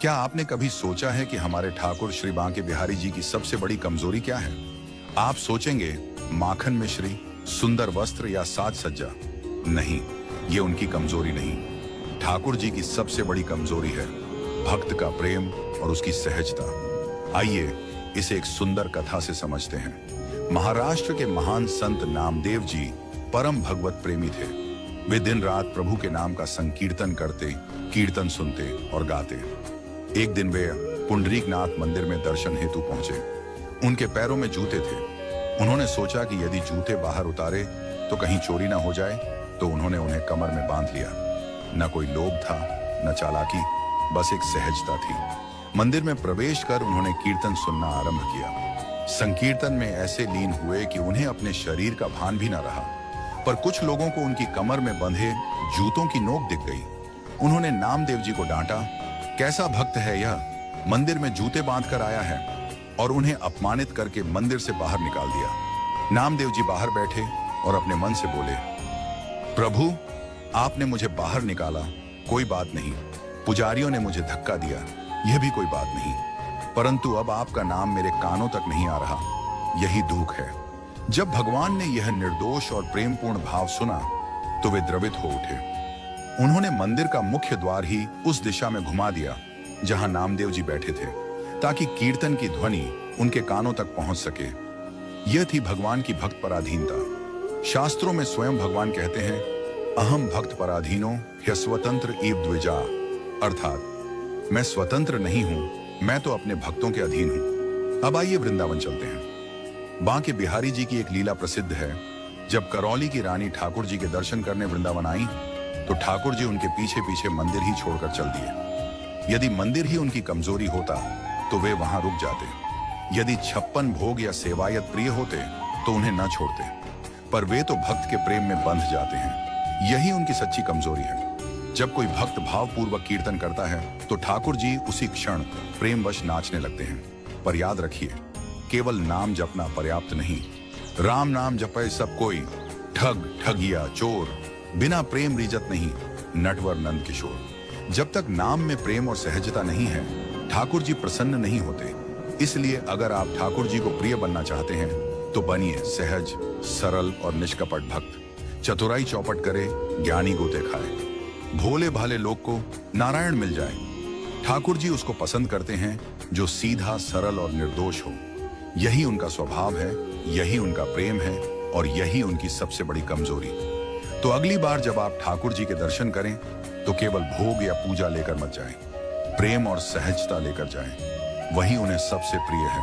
क्या आपने कभी सोचा है कि हमारे ठाकुर श्री बांके बिहारी जी की सबसे बड़ी कमजोरी क्या है? आप सोचेंगे माखन मिश्री, सुंदर वस्त्र या साज सज्जा। नहीं, ये उनकी कमजोरी नहीं। ठाकुर जी की सबसे बड़ी कमजोरी है भक्त का प्रेम और उसकी सहजता। आइए इसे एक सुंदर कथा से समझते हैं। महाराष्ट्र के महान संत नामदेव जी परम भगवत प्रेमी थे। वे दिन रात प्रभु के नाम का संकीर्तन करते, कीर्तन सुनते और गाते। एक दिन वे पुंडरीकनाथ मंदिर में दर्शन हेतु पहुंचे। उनके पैरों में जूते थे। उन्होंने सोचा कि यदि जूते बाहर उतारे तो कहीं चोरी ना हो जाए, तो उन्होंने उन्हें कमर में बांध लिया। न कोई लोभ था, न चालाकी, बस एक सहजता थी। मंदिर में प्रवेश कर उन्होंने कीर्तन सुनना आरंभ किया। संकीर्तन में ऐसे लीन हुए कि उन्हें अपने शरीर का भान भी न रहा। पर कुछ लोगों को उनकी कमर में बंधे जूतों की नोक दिख गई। उन्होंने नामदेव जी को डांटा, कैसा भक्त है यह, मंदिर में जूते बांध कर आया है, और उन्हें अपमानित करके मंदिर से बाहर निकाल दिया। नामदेव जी बाहर बैठे और अपने मन से बोले, प्रभु आपने मुझे बाहर निकाला, कोई बात नहीं। पुजारियों ने मुझे धक्का दिया, यह भी कोई बात नहीं, परंतु अब आपका नाम मेरे कानों तक नहीं आ रहा, यही दुख है। जब भगवान ने यह निर्दोष और प्रेमपूर्ण भाव सुना तो वे द्रवित हो उठे। उन्होंने मंदिर का मुख्य द्वार ही उस दिशा में घुमा दिया जहां नामदेव जी बैठे थे, ताकि कीर्तन की ध्वनि उनके कानों तक पहुंच सके। यह थी भगवान की भक्त पराधीनता। शास्त्रों में स्वयं भगवान कहते हैं, अहम भक्त पराधीनो ह्यस्वतंत्र इव द्विजा, अर्थात मैं स्वतंत्र नहीं हूं, मैं तो अपने भक्तों के अधीन हूं। अब आइए वृंदावन चलते हैं। बांके बिहारी जी की एक लीला प्रसिद्ध है। जब करौली की रानी ठाकुर जी के दर्शन करने वृंदावन आई तो ठाकुर जी उनके पीछे पीछे मंदिर ही छोड़कर चल दिए। यदि मंदिर ही उनकी कमजोरी होता तो वे वहां रुक जाते। यदि 56 भोग या सेवायत प्रिय होते तो उन्हें न छोड़ते, पर वे तो भक्त के प्रेम में बंध जाते हैं। यही उनकी सच्ची कमजोरी है। जब कोई भक्त भावपूर्वक कीर्तन करता है तो ठाकुर जी उसी क्षण प्रेमवश नाचने लगते हैं। पर याद रखिए, केवल नाम जपना पर्याप्त नहीं। राम नाम जपे सब कोई, ठग ठगिया चोर, बिना प्रेम रिजत नहीं, नटवर नंद किशोर। जब तक नाम में प्रेम और सहजता नहीं है, ठाकुर जी प्रसन्न नहीं होते। इसलिए अगर आप ठाकुर जी को प्रिय बनना चाहते हैं तो बनिए सहज, सरल और निष्कपट भक्त। चतुराई चौपट करे, ज्ञानी गोते खाए। भोले भाले लोग को नारायण मिल जाए। ठाकुर जी उसको पसंद करते हैं जो सीधा, सरल और निर्दोष हो। यही उनका स्वभाव है, यही उनका प्रेम है, और यही उनकी सबसे बड़ी कमजोरी। तो अगली बार जब आप ठाकुर जी के दर्शन करें तो केवल भोग या पूजा लेकर मत जाएं, प्रेम और सहजता लेकर जाएं। वही उन्हें सबसे प्रिय है।